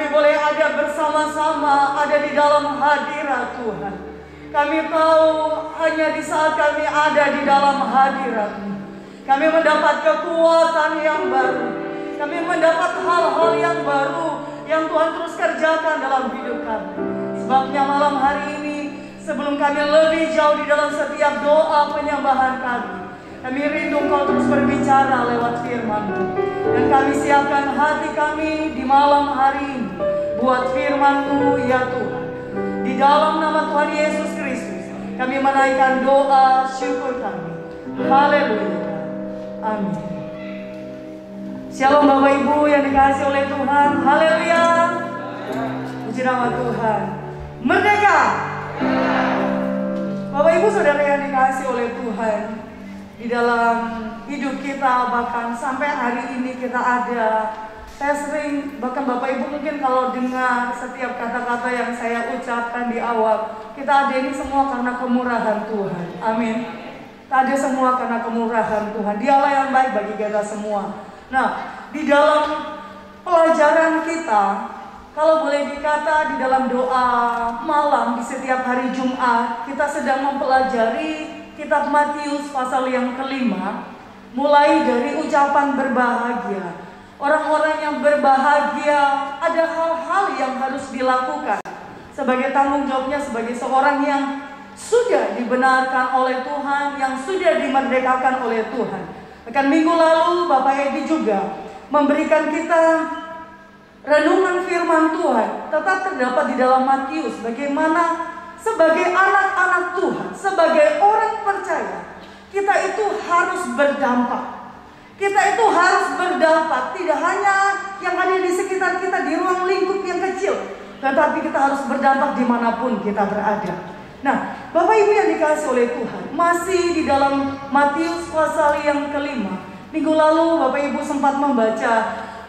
kami boleh ada bersama-sama, ada di dalam hadirat Tuhan. Kami tahu hanya di saat kami ada di dalam hadirat-Mu, kami mendapat kekuatan yang baru. Kami mendapat hal-hal yang baru yang Tuhan terus kerjakan dalam hidup kami. Sebabnya malam hari ini, sebelum kami lebih jauh di dalam setiap doa penyembahan kami rindu Engkau terus berbicara lewat firman-Mu. Dan kami siapkan hati kami di malam hari ini buat firman-Mu ya Tuhan. Di dalam nama Tuhan Yesus Kristus, kami menaikkan doa syukur kami. Haleluya. Amin. Shalom Bapak Ibu yang dikasihi oleh Tuhan. Haleluya. Puji nama Tuhan. Merdeka. Bapak Ibu Saudara yang dikasihi oleh Tuhan, di dalam hidup kita, bahkan sampai hari ini kita ada. Saya sering, bahkan Bapak Ibu mungkin kalau dengar setiap kata-kata yang saya ucapkan di awal, kita ada ini semua karena kemurahan Tuhan. Amin. Kita ada semua karena kemurahan Tuhan. Dialah yang baik bagi kita semua. Nah, di dalam pelajaran kita, kalau boleh dikata di dalam doa malam di setiap hari Jumat, kita sedang mempelajari Kitab Matius pasal yang kelima, mulai dari ucapan berbahagia. Orang-orang yang berbahagia, ada hal-hal yang harus dilakukan sebagai tanggung jawabnya sebagai seorang yang sudah dibenarkan oleh Tuhan, yang sudah dimerdekakan oleh Tuhan. Bahkan minggu lalu Bapak Edi juga memberikan kita renungan firman Tuhan, tetap terdapat di dalam Matius, bagaimana sebagai anak-anak Tuhan, sebagai orang percaya, kita itu harus berdampak. Kita itu harus berdampak, tidak hanya yang ada di sekitar kita, di ruang lingkup yang kecil, tetapi kita harus berdampak dimanapun kita berada. Nah, Bapak Ibu yang dikasihi oleh Tuhan, masih di dalam Matius pasal yang kelima. Minggu lalu Bapak Ibu sempat membaca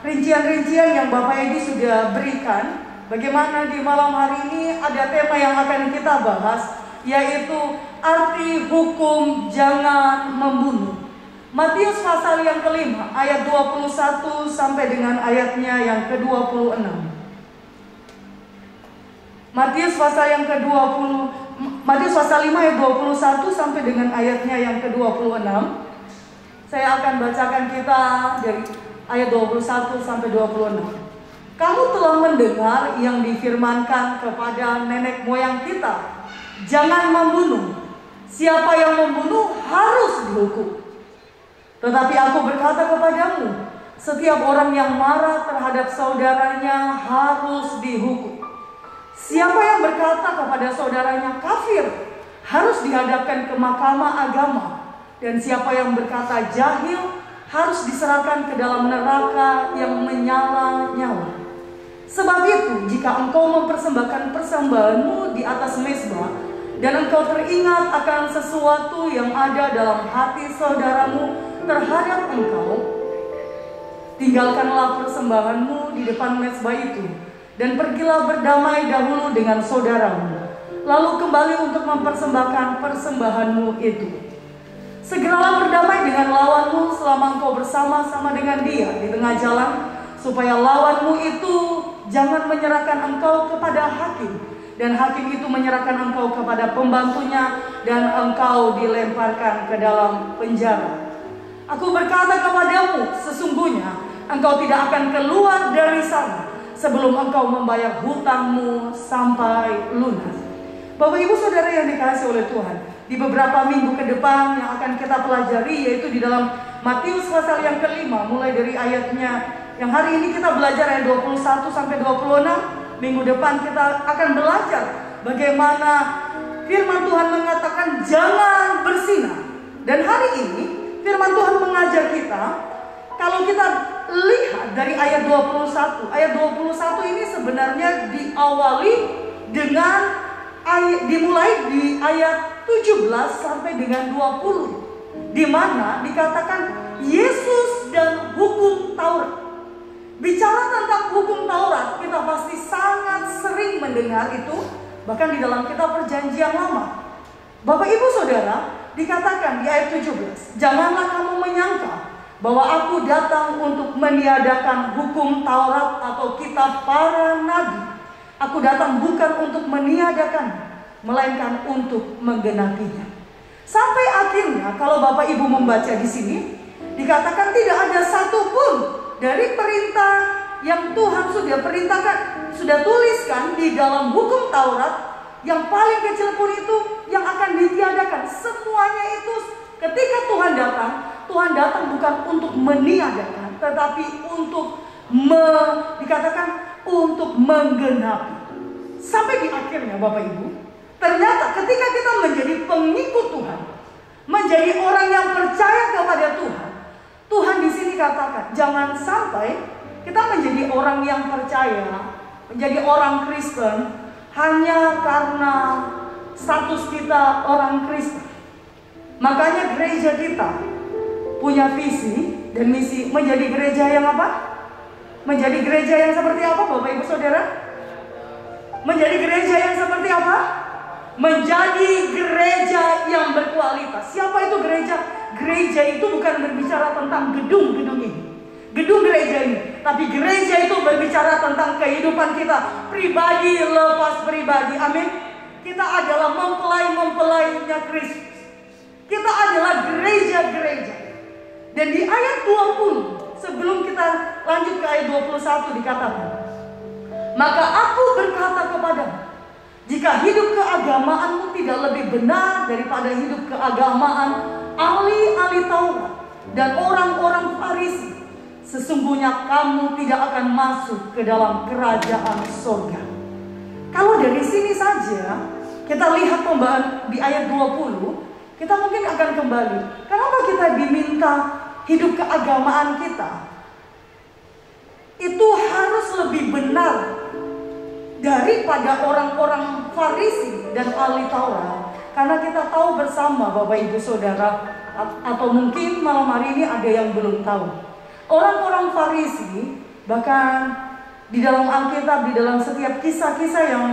rincian-rincian yang Bapak Edi sudah berikan. Bagaimana di malam hari ini ada tema yang akan kita bahas, yaitu arti hukum jangan membunuh. Matius pasal yang kelima ayat 21 sampai dengan ayatnya yang ke-26. Matius pasal yang ke-20, Matius pasal 5 ayat 21 sampai dengan ayatnya yang ke-26. Saya akan bacakan kita dari ayat 21 sampai 26. Kamu telah mendengar yang difirmankan kepada nenek moyang kita, jangan membunuh. Siapa yang membunuh harus dihukum. Tetapi aku berkata kepadamu, setiap orang yang marah terhadap saudaranya harus dihukum. Siapa yang berkata kepada saudaranya kafir harus dihadapkan ke mahkamah agama. Dan siapa yang berkata jahil harus diserahkan ke dalam neraka yang menyala-nyala. Sebab itu, jika engkau mempersembahkan persembahanmu di atas mezbah, dan engkau teringat akan sesuatu yang ada dalam hati saudaramu terhadap engkau, tinggalkanlah persembahanmu di depan mezbah itu, dan pergilah berdamai dahulu dengan saudaramu, lalu kembali untuk mempersembahkan persembahanmu itu. Segeralah berdamai dengan lawanmu selama engkau bersama-sama dengan dia di tengah jalan, supaya lawanmu itu jangan menyerahkan engkau kepada hakim, dan hakim itu menyerahkan engkau kepada pembantunya, dan engkau dilemparkan ke dalam penjara. Aku berkata kepadamu, sesungguhnya engkau tidak akan keluar dari sana sebelum engkau membayar hutangmu sampai lunas. Bapak Ibu Saudara yang dikasihi oleh Tuhan, di beberapa minggu ke depan yang akan kita pelajari, yaitu di dalam Matius pasal yang kelima, mulai dari ayatnya yang hari ini kita belajar ayat 21 sampai 26. Minggu depan kita akan belajar bagaimana firman Tuhan mengatakan jangan bersinah. Dan hari ini firman Tuhan mengajar kita, kalau kita lihat dari ayat 21. Ayat 21 ini sebenarnya diawali dengan dimulai di ayat 17 sampai dengan 20, di mana dikatakan Yesus dan hukum Taurat. Bicara tentang hukum Taurat, kita pasti sangat sering mendengar itu, bahkan di dalam kitab Perjanjian Lama. Bapak Ibu Saudara, dikatakan di ayat 17, janganlah kamu menyangka bahwa aku datang untuk meniadakan hukum Taurat atau kitab para nabi. Aku datang bukan untuk meniadakan, melainkan untuk menggenapinya. Sampai akhirnya kalau Bapak Ibu membaca di sini, dikatakan tidak ada satupun dari perintah yang Tuhan sudah perintahkan, sudah tuliskan di dalam hukum Taurat, yang paling kecil pun itu yang akan ditiadakan. Semuanya itu ketika Tuhan datang bukan untuk meniadakan, tetapi untuk dikatakan untuk menggenapi. Sampai di akhirnya Bapak Ibu, ternyata ketika kita menjadi pengikut Tuhan, menjadi orang yang percaya kepada Tuhan, Tuhan di sini katakan jangan sampai kita menjadi orang yang percaya, menjadi orang Kristen hanya karena status kita orang Kristen. Makanya gereja kita punya visi dan misi menjadi gereja yang apa? Menjadi gereja yang seperti apa Bapak Ibu Saudara? Menjadi gereja yang seperti apa? Menjadi gereja yang berkualitas. Siapa itu gereja? Gereja itu bukan berbicara tentang gedung-gedung ini, gedung gereja ini, tapi gereja itu berbicara tentang kehidupan kita pribadi lepas pribadi. Amin. Kita adalah mempelai-mempelainya Kristus. Kita adalah gereja-gereja. Dan di ayat 20, sebelum kita lanjut ke ayat 21 dikatakan, maka aku berkata kepadamu, jika hidup keagamaanmu tidak lebih benar daripada hidup keagamaan ahli-ahli Taurat dan orang-orang Farisi, sesungguhnya kamu tidak akan masuk ke dalam kerajaan surga. Kalau dari sini saja kita lihat pembahasan di ayat 20, kita mungkin akan kembali. Kenapa kita diminta hidup keagamaan kita itu harus lebih benar daripada orang-orang Farisi dan ahli Taurat? Karena kita tahu bersama Bapak Ibu Saudara, atau mungkin malam hari ini ada yang belum tahu, orang-orang Farisi bahkan di dalam Alkitab, di dalam setiap kisah-kisah yang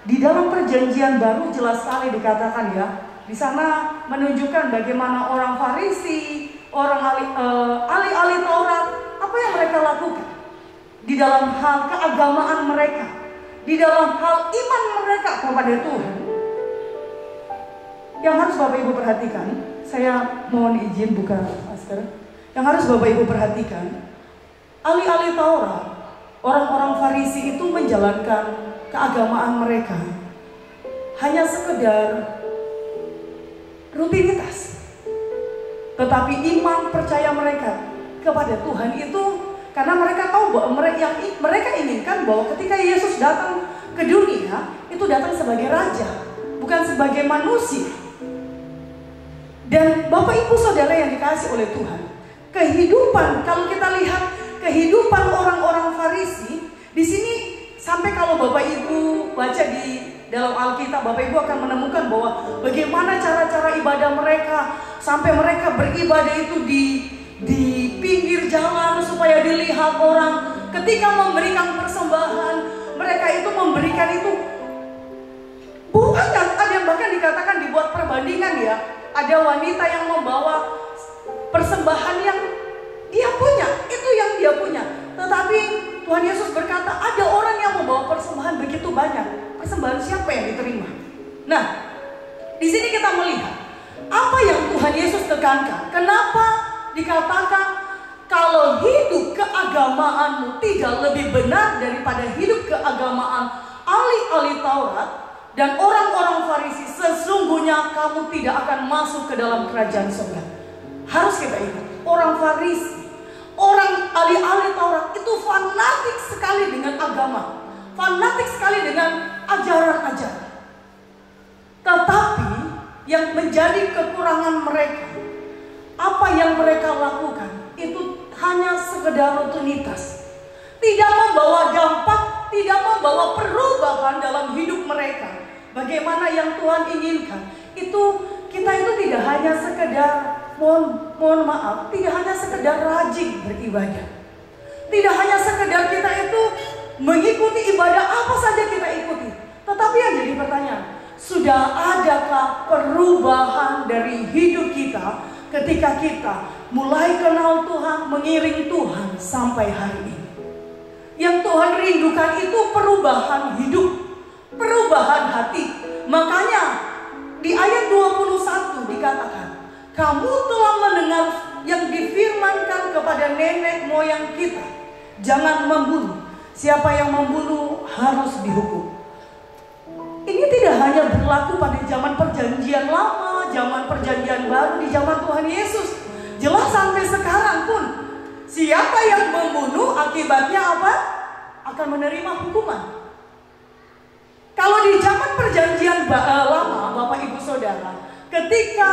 di dalam Perjanjian Baru jelas sekali dikatakan ya, di sana menunjukkan bagaimana orang Farisi, orang ahli Taurat, apa yang mereka lakukan di dalam hal keagamaan mereka, di dalam hal iman mereka kepada Tuhan. Yang harus Bapak Ibu perhatikan, saya mohon izin buka masker. Yang harus Bapak Ibu perhatikan, ahli-ahli Taurat, orang-orang Farisi itu menjalankan keagamaan mereka hanya sekedar rutinitas. Tetapi iman percaya mereka kepada Tuhan itu karena mereka tahu bahwa mereka inginkan bahwa ketika Yesus datang ke dunia, itu datang sebagai raja, bukan sebagai manusia. Dan Bapak Ibu Saudara yang dikasihi oleh Tuhan, kehidupan, kalau kita lihat kehidupan orang-orang Farisi di sini, sampai kalau Bapak Ibu baca di dalam Alkitab, Bapak Ibu akan menemukan bahwa bagaimana cara-cara ibadah mereka, sampai mereka beribadah itu di pinggir jalan supaya dilihat orang. Ketika memberikan persembahan, mereka itu memberikan itu banyak. Ada yang bahkan dikatakan dibuat perbandingan ya, ada wanita yang membawa persembahan yang dia punya, itu yang dia punya. Tetapi Tuhan Yesus berkata, ada orang yang membawa persembahan begitu banyak. Persembahan siapa yang diterima? Nah, di sini kita melihat apa yang Tuhan Yesus tekankan. Kenapa dikatakan kalau hidup keagamaanmu tidak lebih benar daripada hidup keagamaan ahli-ahli Taurat dan orang-orang Farisi, sesungguhnya kamu tidak akan masuk ke dalam kerajaan surga. Harus kita ingat, orang Farisi, orang ahli-ahli Taurat itu fanatik sekali dengan agama, fanatik sekali dengan ajaran-ajaran. Tetapi yang menjadi kekurangan mereka, apa yang mereka lakukan itu hanya sekedar rutinitas, tidak membawa dampak, tidak membawa perubahan dalam hidup mereka. Bagaimana yang Tuhan inginkan itu, kita itu tidak hanya sekedar mohon maaf, tidak hanya sekedar rajin beribadah, tidak hanya sekedar kita itu mengikuti ibadah apa saja kita ikuti. Tetapi yang jadi pertanyaan, sudah adakah perubahan dari hidup kita ketika kita mulai kenal Tuhan, mengiring Tuhan sampai hari ini. Yang Tuhan rindukan itu perubahan hidup, perubahan hati. Makanya di ayat 21 dikatakan, kamu telah mendengar yang difirmankan kepada nenek moyang kita, jangan membunuh. Siapa yang membunuh harus dihukum. Ini tidak hanya berlaku pada zaman perjanjian lama, zaman perjanjian baru, di zaman Tuhan Yesus. Jelas sampai sekarang pun, siapa yang membunuh akibatnya apa? Akan menerima hukuman. Kalau di zaman perjanjian lama, Bapak Ibu Saudara, ketika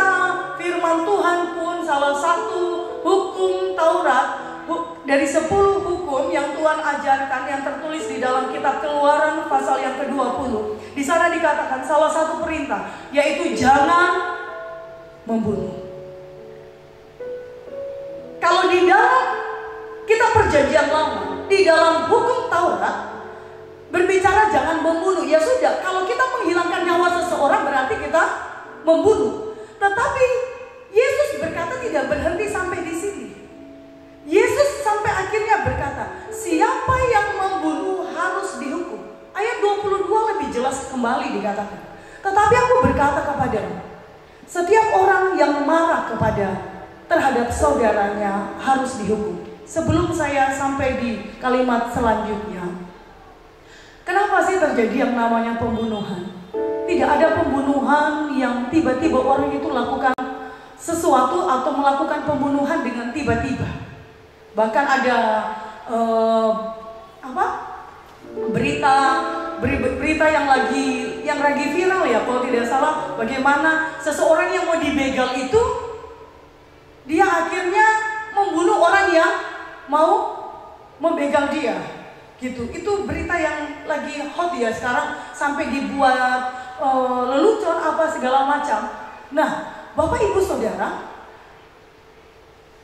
firman Tuhan pun salah satu hukum Taurat dari 10 hukum yang Tuhan ajarkan yang tertulis di dalam kitab Keluaran pasal yang ke-20. Di sana dikatakan salah satu perintah, yaitu jangan membunuh. Kalau di dalam kitab perjanjian lama, di dalam hukum Taurat berbicara jangan membunuh. Ya sudah, kalau kita menghilangkan nyawa seseorang berarti kita membunuh. Tetapi Yesus berkata tidak berhenti sampai di sini. Yesus sampai akhirnya berkata, siapa yang membunuh harus dihukum. Ayat 22 lebih jelas kembali dikatakan, tetapi aku berkata kepadamu, setiap orang yang marah terhadap saudaranya harus dihukum. Sebelum saya sampai di kalimat selanjutnya, kenapa sih terjadi yang namanya pembunuhan? Tidak ada pembunuhan yang tiba-tiba orang itu lakukan sesuatu atau melakukan pembunuhan dengan tiba-tiba. Bahkan ada berita yang lagi viral ya, kalau tidak salah, bagaimana seseorang yang mau dibegal itu dia akhirnya membunuh orang yang mau membegal dia. Gitu. Itu berita yang lagi hot ya sekarang, sampai dibuat lelucon apa segala macam. Nah, Bapak Ibu Saudara,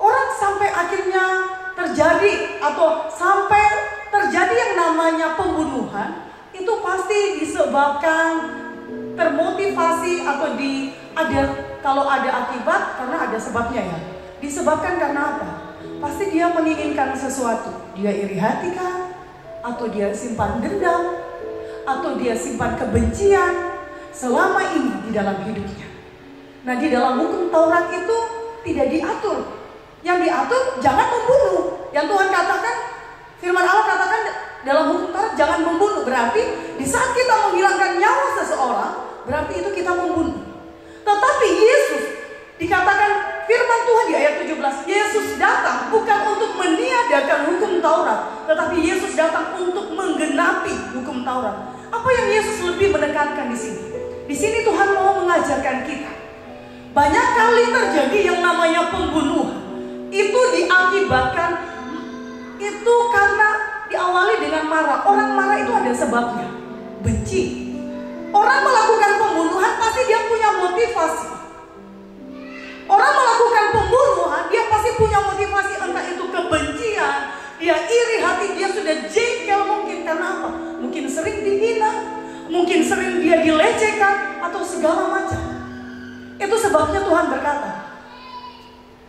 orang sampai akhirnya terjadi atau sampai terjadi yang namanya pembunuhan itu pasti disebabkan termotivasi atau kalau ada akibat karena ada sebabnya ya. Disebabkan karena apa? Pasti dia menginginkan sesuatu. Dia iri hati kan? Atau dia simpan dendam? Atau dia simpan kebencian selama ini di dalam hidupnya. Nah, di dalam hukum Taurat itu tidak diatur. Yang diatur jangan membunuh. Yang Tuhan katakan, firman Allah katakan dalam hukum Taurat jangan membunuh. Berarti di saat kita menghilangkan nyawa seseorang, berarti itu kita membunuh. Tetapi Yesus, dikatakan firman Tuhan di ayat 17, Yesus datang bukan untuk meniadakan hukum Taurat, tetapi Yesus datang untuk menggenapi hukum Taurat. Apa yang Yesus lebih menekankan di sini? Di sini Tuhan mau mengajarkan kita. Banyak kali terjadi yang namanya pembunuhan. Itu diakibatkan, itu karena diawali dengan marah. Orang marah itu ada sebabnya, benci. Orang melakukan pembunuhan pasti dia punya motivasi. Orang melakukan pembunuhan dia pasti punya motivasi, entah itu kebencian, dia iri hati, dia sudah jengkel mungkin karena apa? Mungkin sering dihina, mungkin sering dia dilecehkan atau segala macam. Itu sebabnya Tuhan berkata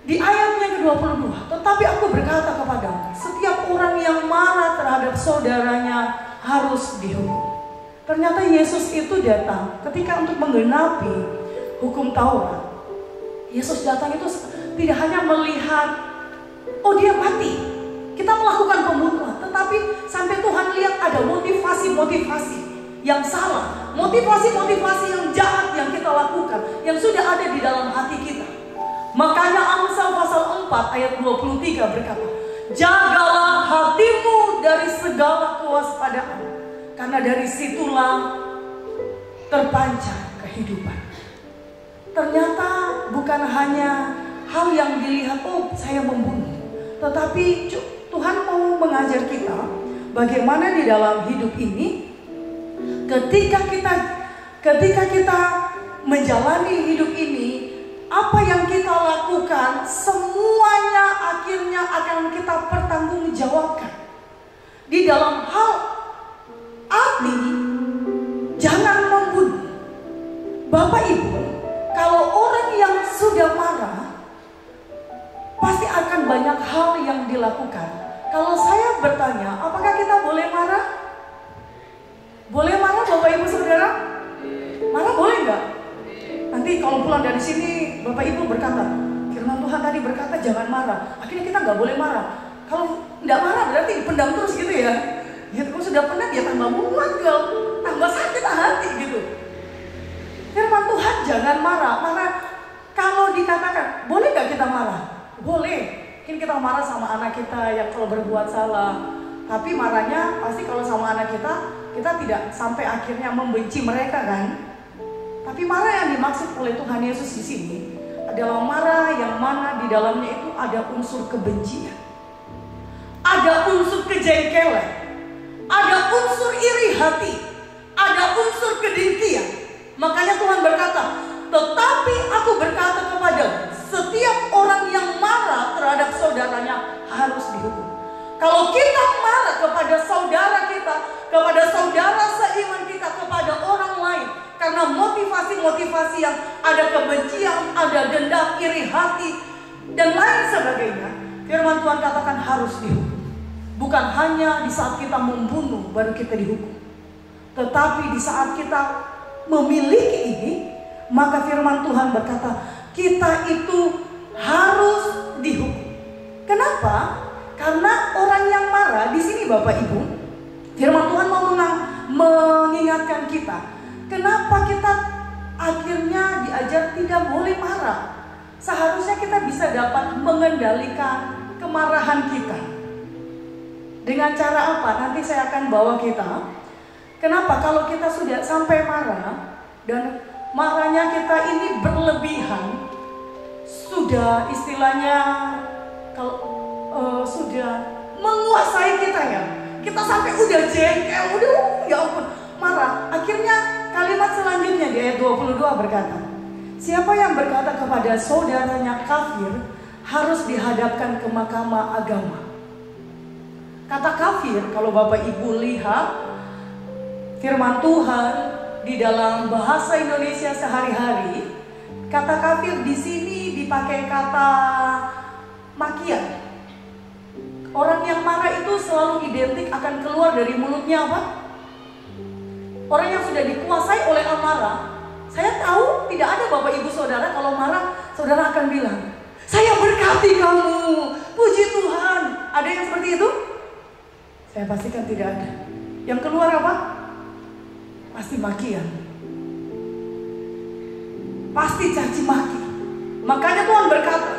di ayatnya ke-22, tetapi aku berkata kepadamu, setiap orang yang marah terhadap saudaranya harus dihukum. Ternyata Yesus itu datang ketika untuk menggenapi hukum Taurat. Yesus datang itu tidak hanya melihat, oh dia mati, kita melakukan pembunuhan, tetapi sampai Tuhan lihat ada motivasi-motivasi yang salah, motivasi-motivasi yang jahat yang kita lakukan, yang sudah ada di dalam hati kita. Makanya Amsal pasal 4 ayat 23 berkata, jagalah hatimu dari segala kewaspadaan, karena dari situlah terpancar kehidupan. Ternyata bukan hanya hal yang dilihat, oh saya membunuh, tetapi Tuhan mau mengajar kita bagaimana di dalam hidup ini, ketika kita menjalani hidup ini, apa yang kita lakukan semuanya akhirnya akan kita pertanggungjawabkan. Di dalam hal arti jangan membunuh. Bapak Ibu, kalau orang yang sudah marah, banyak hal yang dilakukan. Kalau saya bertanya, apakah kita boleh marah? Boleh marah Bapak Ibu Saudara? Marah boleh nggak? Nanti kalau pulang dari sini Bapak Ibu berkata, firman Tuhan tadi berkata jangan marah. Akhirnya kita nggak boleh marah. Kalau nggak marah berarti dipendam terus gitu ya. Ya kalau sudah penat ya tambah muat, tambah sakit hati gitu. Firman Tuhan jangan marah. Marah kalau dikatakan, boleh nggak kita marah? Boleh. Mungkin kita marah sama anak kita yang kalau berbuat salah. Tapi marahnya pasti kalau sama anak kita tidak sampai akhirnya membenci mereka kan. Tapi marah yang dimaksud oleh Tuhan Yesus di sini adalah marah yang mana di dalamnya itu ada unsur kebencian, ada unsur kejengkelan, ada unsur iri hati, ada unsur kedengkian. Makanya Tuhan berkata, tetapi aku berkata kepadamu, setiap orang yang marah terhadap saudaranya harus dihukum. Kalau kita marah kepada saudara kita, kepada saudara seiman kita, kepada orang lain, karena motivasi-motivasi yang ada kebencian, ada dendam, iri hati, dan lain sebagainya, firman Tuhan katakan harus dihukum. Bukan hanya di saat kita membunuh baru kita dihukum, tetapi di saat kita memiliki ini, maka firman Tuhan berkata kita itu harus dihukum. Kenapa? Karena orang yang marah di sini Bapak Ibu, firman Tuhan mau mengingatkan kita, kenapa kita akhirnya diajar tidak boleh marah. Seharusnya kita bisa dapat mengendalikan kemarahan kita. Dengan cara apa? Nanti saya akan bawa kita. Kenapa? Kalau kita sudah sampai marah dan marahnya kita ini berlebihan, sudah istilahnya kalau sudah menguasai kita ya. Kita sampai udah jengkel, udah ya ampun marah. Akhirnya kalimat selanjutnya di ayat 22 berkata, siapa yang berkata kepada saudaranya kafir harus dihadapkan ke mahkamah agama. Kata kafir, kalau Bapak Ibu lihat firman Tuhan di dalam bahasa Indonesia sehari-hari, kata kafir di sini dipakai kata makian. Orang yang marah itu selalu identik akan keluar dari mulutnya apa? Orang yang sudah dikuasai oleh amarah. Saya tahu tidak ada Bapak Ibu Saudara kalau marah, saudara akan bilang, saya berkati kamu, puji Tuhan. Ada yang seperti itu? Saya pastikan tidak ada. Yang keluar apa? Pasti makian, pasti caci maki. Makanya Tuhan berkata,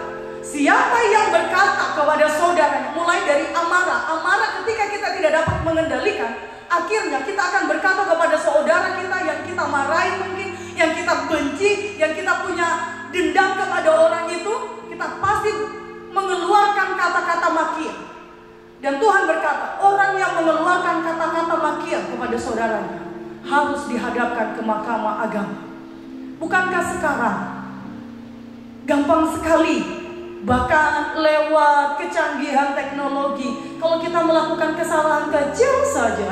siapa yang berkata kepada saudaranya, mulai dari amarah ketika kita tidak dapat mengendalikan, akhirnya kita akan berkata kepada saudara kita yang kita marahi mungkin, yang kita benci, yang kita punya dendam kepada orang itu, kita pasti mengeluarkan kata-kata makian. Dan Tuhan berkata, orang yang mengeluarkan kata-kata makian kepada saudaranya harus dihadapkan ke mahkamah agama. Bukankah sekarang gampang sekali, bahkan lewat kecanggihan teknologi, kalau kita melakukan kesalahan kecil saja,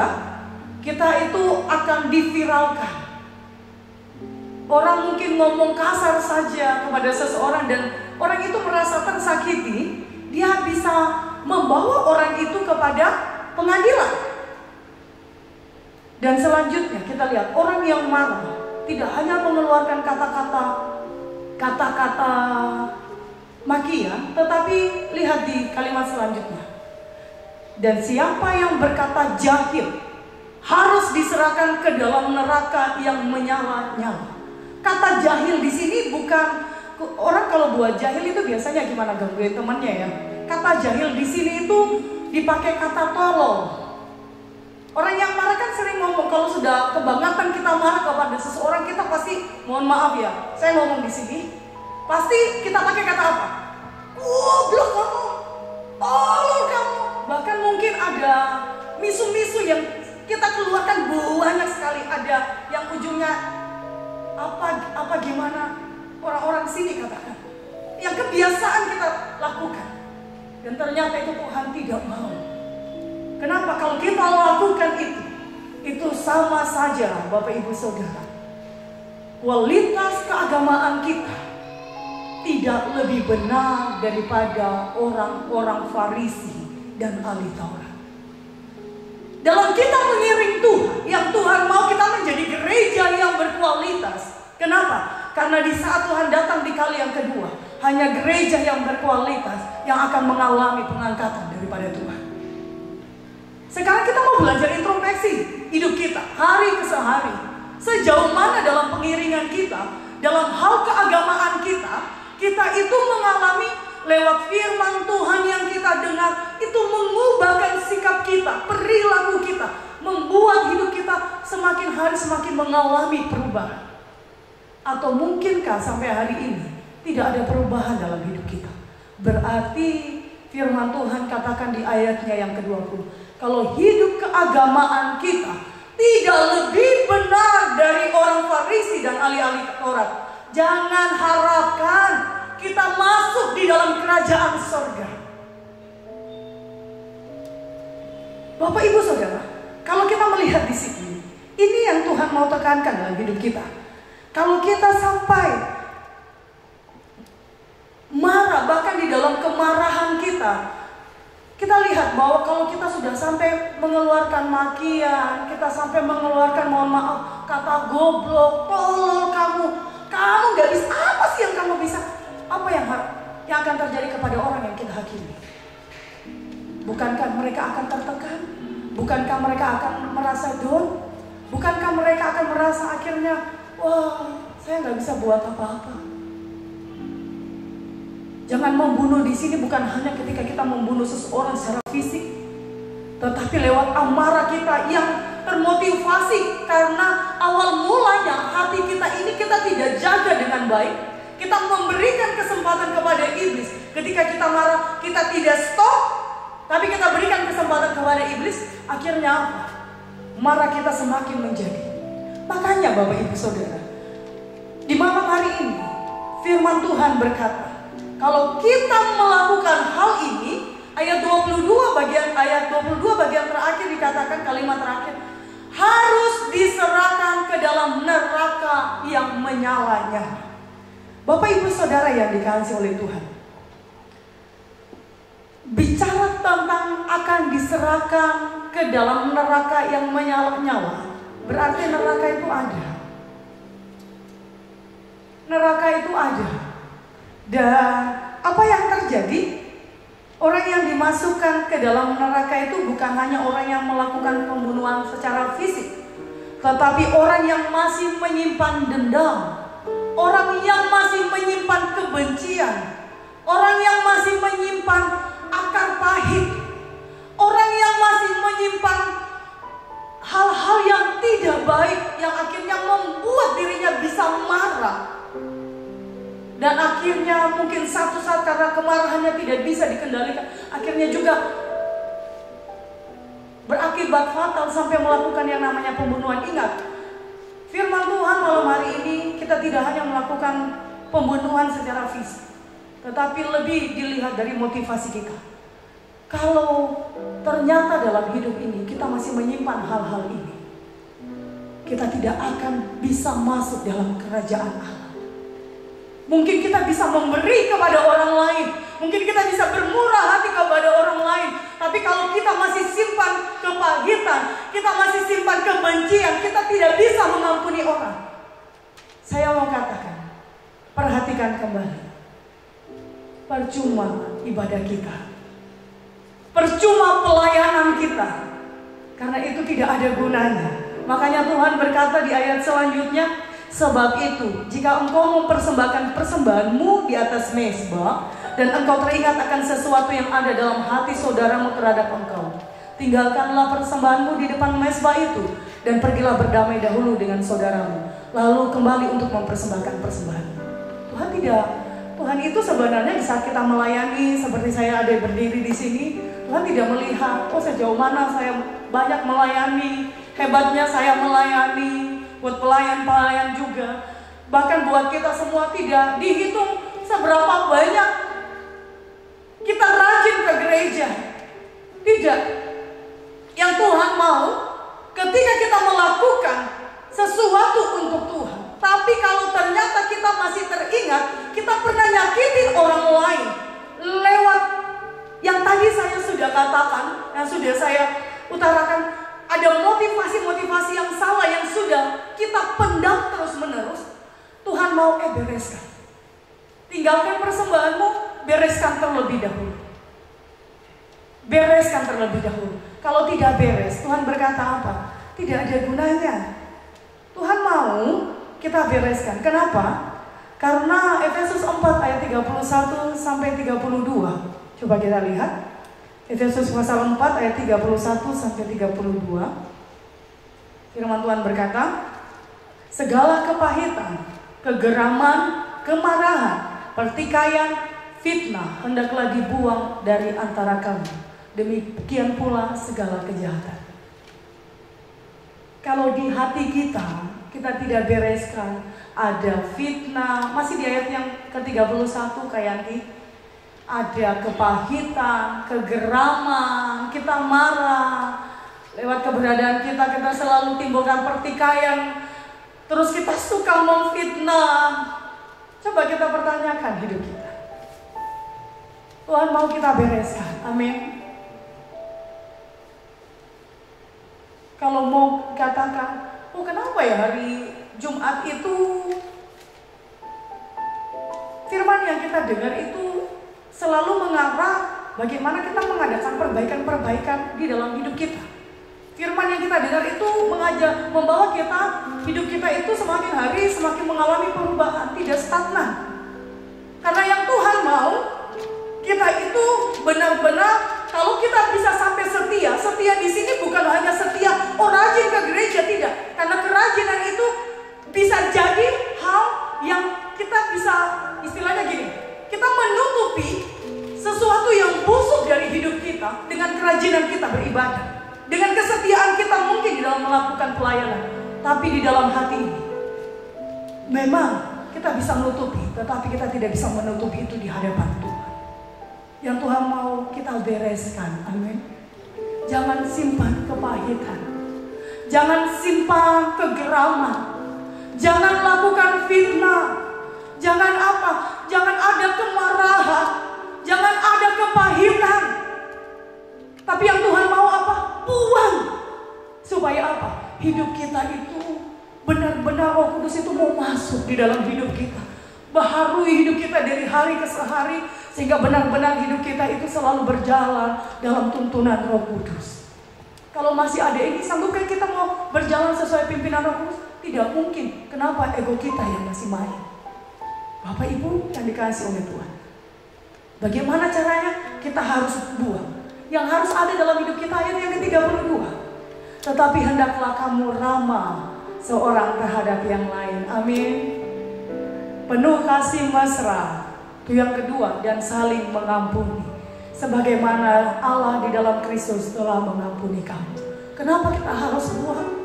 kita itu akan diviralkan. Orang mungkin ngomong kasar saja kepada seseorang dan orang itu merasa tersakiti, dia bisa membawa orang itu kepada pengadilan. Dan selanjutnya kita lihat orang yang marah tidak hanya mengeluarkan kata-kata makian, tetapi lihat di kalimat selanjutnya. Dan siapa yang berkata jahil harus diserahkan ke dalam neraka yang menyala-nyala. Kata jahil di sini bukan orang kalau buat jahil itu biasanya gimana, gangguin temannya ya. Kata jahil di sini itu dipakai kata tolol. Orang yang marah kan sering ngomong, kalau sudah kebangetan kita marah kepada seseorang, kita pasti mohon maaf ya, saya ngomong di sini, pasti kita pakai kata apa? Goblok kamu, tolol kamu. Bahkan mungkin ada misu-misu yang kita keluarkan banyak sekali. Ada yang ujungnya apa gimana orang-orang sini katakan, yang kebiasaan kita lakukan. Dan ternyata itu Tuhan tidak mau. Kenapa? Kalau kita lakukan itu sama saja Bapak Ibu Saudara, kualitas keagamaan kita tidak lebih benar daripada orang-orang Farisi dan ahli Taurat. Dalam kita mengiring Tuhan, yang Tuhan mau kita menjadi gereja yang berkualitas. Kenapa? Karena di saat Tuhan datang di kali yang kedua, hanya gereja yang berkualitas yang akan mengalami pengangkatan daripada Tuhan. Sekarang kita mau belajar introspeksi hidup kita, hari ke hari. Sejauh mana dalam pengiringan kita, dalam hal keagamaan kita itu mengalami lewat firman Tuhan yang kita dengar, itu mengubahkan sikap kita, perilaku kita, membuat hidup kita semakin hari semakin mengalami perubahan. Atau mungkinkah sampai hari ini tidak ada perubahan dalam hidup kita? Berarti firman Tuhan katakan di ayatnya yang ke-20, kalau hidup keagamaan kita tidak lebih benar dari orang Farisi dan ahli-ahli Taurat, jangan harapkan kita masuk di dalam kerajaan sorga. Bapak Ibu Saudara, kalau kita melihat di sini, ini yang Tuhan mau tekankan dalam hidup kita. Kalau kita sampai marah, bahkan di dalam kemarahan kita lihat bahwa kalau kita sudah sampai mengeluarkan makian, kita sampai mengeluarkan mohon maaf, kata goblok, tolol kamu gak bisa, apa sih yang kamu bisa? Apa yang akan terjadi kepada orang yang kita hakimi? Bukankah mereka akan tertekan? Bukankah mereka akan merasa down? Bukankah mereka akan merasa akhirnya, wah, saya nggak bisa buat apa-apa? Jangan membunuh di sini bukan hanya ketika kita membunuh seseorang secara fisik, tetapi lewat amarah kita yang termotivasi karena awal mulanya hati kita ini kita tidak jaga dengan baik. Kita memberikan kesempatan kepada iblis. Ketika kita marah, kita tidak stop, tapi kita berikan kesempatan kepada iblis. Akhirnya apa? Marah kita semakin menjadi. Makanya Bapak Ibu Saudara, di malam hari ini firman Tuhan berkata, kalau kita melakukan hal ini, ayat 22 bagian terakhir dikatakan kalimat terakhir, harus diserahkan ke dalam neraka yang menyala-nyala. Bapak Ibu Saudara yang dikasihi oleh Tuhan, bicara tentang akan diserahkan ke dalam neraka yang menyala-nyala, berarti neraka itu ada. Neraka itu ada. Dan apa yang terjadi? Orang yang dimasukkan ke dalam neraka itu bukan hanya orang yang melakukan pembunuhan secara fisik, tetapi orang yang masih menyimpan dendam, orang yang masih menyimpan kebencian, orang yang masih menyimpan akar pahit, orang yang masih menyimpan hal-hal yang tidak baik, yang akhirnya membuat dirinya bisa marah. Dan akhirnya mungkin satu saat karena kemarahannya tidak bisa dikendalikan, akhirnya juga berakibat fatal sampai melakukan yang namanya pembunuhan. Ingat, firman Tuhan malam hari ini kita tidak hanya melakukan pembunuhan secara fisik, tetapi lebih dilihat dari motivasi kita. Kalau ternyata dalam hidup ini kita masih menyimpan hal-hal ini, kita tidak akan bisa masuk dalam kerajaan Allah. Mungkin kita bisa memberi kepada orang lain, mungkin kita bisa bermurah hati kepada orang lain, tapi kalau kita masih simpan kepahitan, kita masih simpan kebencian, kita tidak bisa mengampuni orang. Saya mau katakan, perhatikan kembali, percuma ibadah kita, percuma pelayanan kita, karena itu tidak ada gunanya. Makanya Tuhan berkata di ayat selanjutnya, sebab itu, jika engkau mempersembahkan persembahanmu di atas mezbah, dan engkau teringat akan sesuatu yang ada dalam hati saudaramu terhadap engkau, tinggalkanlah persembahanmu di depan mezbah itu, dan pergilah berdamai dahulu dengan saudaramu, lalu kembali untuk mempersembahkan persembahan. Tuhan itu sebenarnya di saat kita melayani, seperti saya ada berdiri di sini, Tuhan tidak melihat, oh sejauh mana saya banyak melayani, hebatnya saya melayani. Buat pelayan-pelayan juga, bahkan buat kita semua tidak dihitung seberapa banyak kita rajin ke gereja. Tidak. Yang Tuhan mau ketika kita melakukan sesuatu untuk Tuhan, tapi kalau ternyata kita masih teringat, kita pernah nyakitin pendam terus menerus, Tuhan mau bereskan. Tinggalkan persembahanmu, bereskan terlebih dahulu. Bereskan terlebih dahulu. Kalau tidak beres, Tuhan berkata apa? Tidak ada gunanya. Tuhan mau kita bereskan. Kenapa? Karena Efesus 4 ayat 31 sampai 32. Coba kita lihat. Efesus pasal 4 ayat 31 sampai 32. Firman Tuhan berkata, segala kepahitan, kegeraman, kemarahan, pertikaian, fitnah hendaklah dibuang dari antara kamu. Demikian pula segala kejahatan. Kalau di hati kita tidak bereskan, ada fitnah, masih di ayat yang ke-31 Kayanti, ada kepahitan, kegeraman, kita marah, lewat keberadaan kita selalu timbulkan pertikaian, terus kita suka memfitnah. Coba kita pertanyakan hidup kita. Tuhan mau kita bereskan, amin. Kalau mau katakan, oh kenapa ya hari Jumat itu firman yang kita dengar itu selalu mengarah bagaimana kita mengadakan perbaikan-perbaikan di dalam hidup kita. Firman yang kita dengar itu membawa kita, hidup kita itu semakin hari semakin mengalami perubahan, tidak stagnan. Karena yang Tuhan mau, kita itu benar-benar, kalau kita bisa sampai setia di sini bukan hanya setia, oh rajin ke gereja, tidak. Karena kerajinan itu bisa jadi hal yang kita bisa, istilahnya gini, kita menutupi sesuatu yang busuk dari hidup kita dengan kerajinan kita beribadah, dengan kesetiaan kita mungkin di dalam melakukan pelayanan. Tapi di dalam hati ini memang kita bisa menutupi, tetapi kita tidak bisa menutupi itu di hadapan Tuhan. Yang Tuhan mau kita bereskan, amin. Jangan simpan kepahitan, jangan simpan kegeraman, jangan lakukan fitnah, jangan jangan ada kemarahan, jangan ada kepahitan. Tapi yang Tuhan mau apa? Buang. Supaya apa? Hidup kita itu benar-benar Roh Kudus itu mau masuk di dalam hidup kita, baharui hidup kita dari hari ke hari, sehingga benar-benar hidup kita itu selalu berjalan dalam tuntunan Roh Kudus. Kalau masih ada ini, sanggupkah kita mau berjalan sesuai pimpinan Roh Kudus? Tidak mungkin. Kenapa? Ego kita yang masih main. Bapak Ibu yang dikasih oleh Tuhan, bagaimana caranya? Kita harus buang yang harus ada dalam hidup kita. Ayat yang ke-32, tetapi hendaklah kamu ramah seorang terhadap yang lain, amin. Penuh kasih mesra, itu yang kedua, dan saling mengampuni, sebagaimana Allah di dalam Kristus telah mengampuni kamu. Kenapa kita harus buang?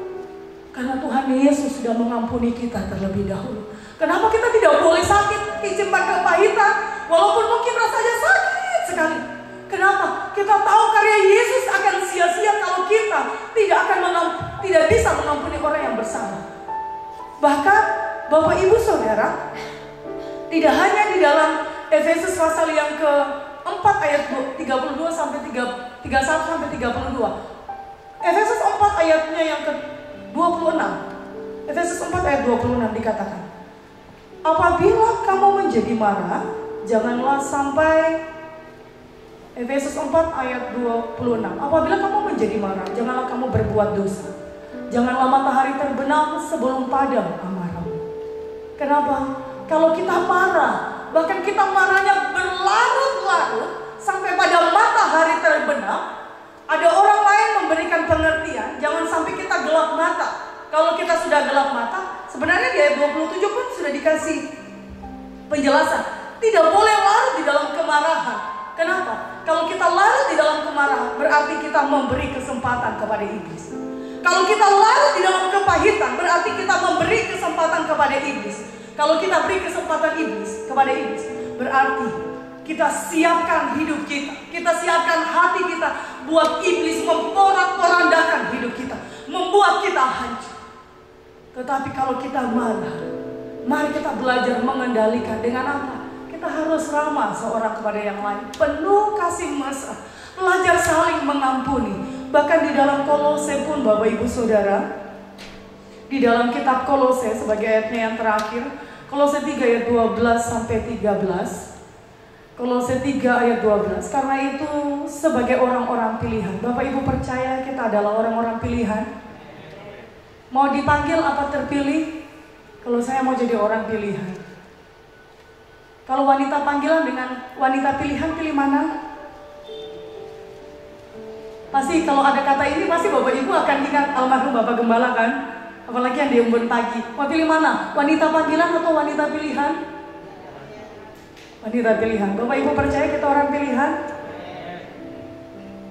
Karena Tuhan Yesus sudah mengampuni kita terlebih dahulu. Kenapa kita tidak boleh sakit, simpan kepahitan, walaupun mungkin rasanya sakit sekali? Kenapa? Kita tahu karya Yesus akan sia-sia kalau kita tidak bisa mengampuni orang yang bersalah. Bahkan Bapak Ibu Saudara, tidak hanya di dalam Efesus pasal yang ke-4 ayat 32 sampai 31 sampai 32. Efesus 4 ayatnya yang ke-26. Efesus 4 ayat 26 dikatakan, apabila kamu menjadi marah, janganlah sampai, Efesus 4 ayat 26, apabila kamu menjadi marah, janganlah kamu berbuat dosa. Janganlah matahari terbenam sebelum padam amarahmu. Kenapa? Kalau kita marah, bahkan kita marahnya berlarut-larut sampai pada matahari terbenam, ada orang lain memberikan pengertian, jangan sampai kita gelap mata. Kalau kita sudah gelap mata, sebenarnya di ayat 27 pun sudah dikasih penjelasan, tidak boleh larut di dalam kemarahan. Kenapa? Kalau kita larut di dalam kemarahan, berarti kita memberi kesempatan kepada iblis. Kalau kita larut di dalam kepahitan, berarti kita memberi kesempatan kepada iblis. Kalau kita beri kesempatan kepada iblis, berarti kita siapkan hidup kita, kita siapkan hati kita buat iblis memporak-porandakan hidup kita, membuat kita hancur. Tetapi kalau kita marah, mari kita belajar mengendalikan dengan apa? Kita harus ramah seorang kepada yang lain, penuh kasih mesra, belajar saling mengampuni. Bahkan di dalam Kolose pun Bapak Ibu Saudara, di dalam kitab Kolose sebagai ayatnya yang terakhir. Kolose 3 ayat 12 sampai 13. Kolose 3 ayat 12. Karena itu sebagai orang-orang pilihan, Bapak Ibu percaya kita adalah orang-orang pilihan? Mau dipanggil apa terpilih? Kalau saya mau jadi orang pilihan. Kalau wanita panggilan dengan wanita pilihan, pilih mana? Pasti kalau ada kata ini pasti Bapak Ibu akan ingat almarhum Bapak Gembala kan? Apalagi yang di embun pagi. Mau pilih mana? Wanita panggilan atau wanita pilihan? Wanita pilihan. Bapak Ibu percaya kita orang pilihan?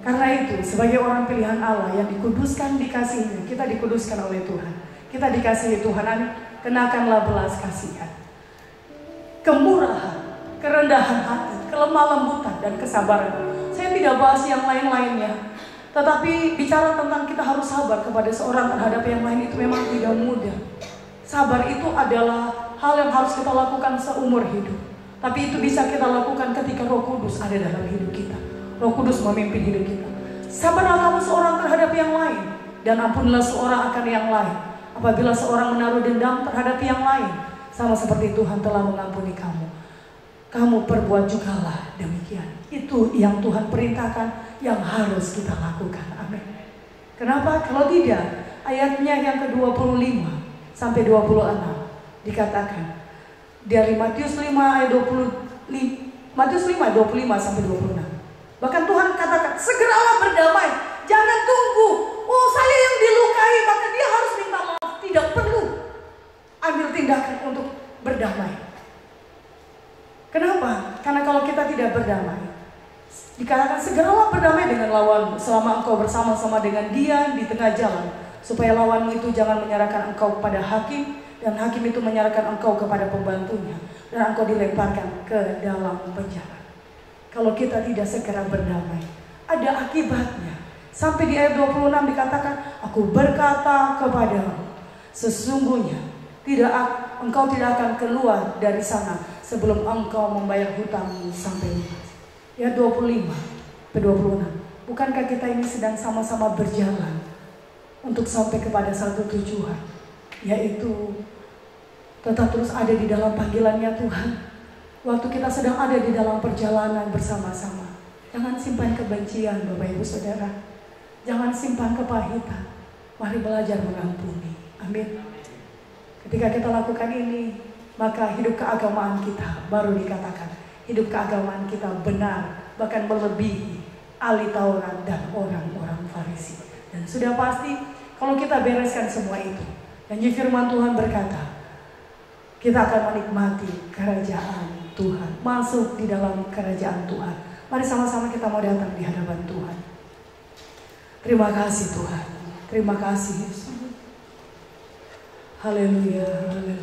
Karena itu sebagai orang pilihan Allah yang dikuduskan, dikasihinya, kita dikuduskan oleh Tuhan. Kita dikasihi Tuhan, kenakanlah belas kasihan, kemurahan, kerendahan hati, kelemah lembutan, dan kesabaran. Saya tidak bahas yang lain-lainnya, tetapi bicara tentang kita harus sabar kepada seorang terhadap yang lain itu memang tidak mudah. Sabar itu adalah hal yang harus kita lakukan seumur hidup. Tapi itu bisa kita lakukan ketika Roh Kudus ada dalam hidup kita. Roh Kudus memimpin hidup kita. Sabarlah kamu seorang terhadap yang lain, dan ampunilah seorang akan yang lain. Apabila seorang menaruh dendam terhadap yang lain, sama seperti Tuhan telah mengampuni kamu, kamu perbuat jugalah demikian. Itu yang Tuhan perintahkan, yang harus kita lakukan. Amin. Kenapa? Kalau tidak, ayatnya yang ke-25 sampai 26 dikatakan dari Matius 5 ayat 25 sampai 26. Bahkan Tuhan katakan, segeralah berdamai, jangan tunggu. Oh, saya yang dilukai, maka dia harus minta maaf. Tidak perlu ambil tindakan untuk berdamai. Kenapa? Karena kalau kita tidak berdamai, dikatakan segeralah berdamai dengan lawanmu selama engkau bersama-sama dengan dia di tengah jalan, supaya lawanmu itu jangan menyerahkan engkau kepada hakim, dan hakim itu menyerahkan engkau kepada pembantunya, dan engkau dilemparkan ke dalam penjara. Kalau kita tidak segera berdamai, ada akibatnya. Sampai di ayat 26 dikatakan, aku berkata kepadamu, sesungguhnya engkau tidak akan keluar dari sana sebelum engkau membayar hutangmu sampai lunas. Ayat 25 ke 26. Bukankah kita ini sedang sama-sama berjalan untuk sampai kepada satu tujuan, yaitu tetap terus ada di dalam panggilannya Tuhan. Waktu kita sedang ada di dalam perjalanan bersama-sama, jangan simpan kebencian Bapak Ibu Saudara. Jangan simpan kepahitan. Mari belajar mengampuni. Amin. Ketika kita lakukan ini, maka hidup keagamaan kita baru dikatakan hidup keagamaan kita benar, bahkan melebihi ahli Taurat dan orang-orang Farisi. Dan sudah pasti kalau kita bereskan semua itu, janji firman Tuhan berkata, kita akan menikmati kerajaan Tuhan, masuk di dalam kerajaan Tuhan. Mari sama-sama kita mau datang di hadapan Tuhan. Terima kasih Tuhan, terima kasih Yesus. Haleluya, haleluya.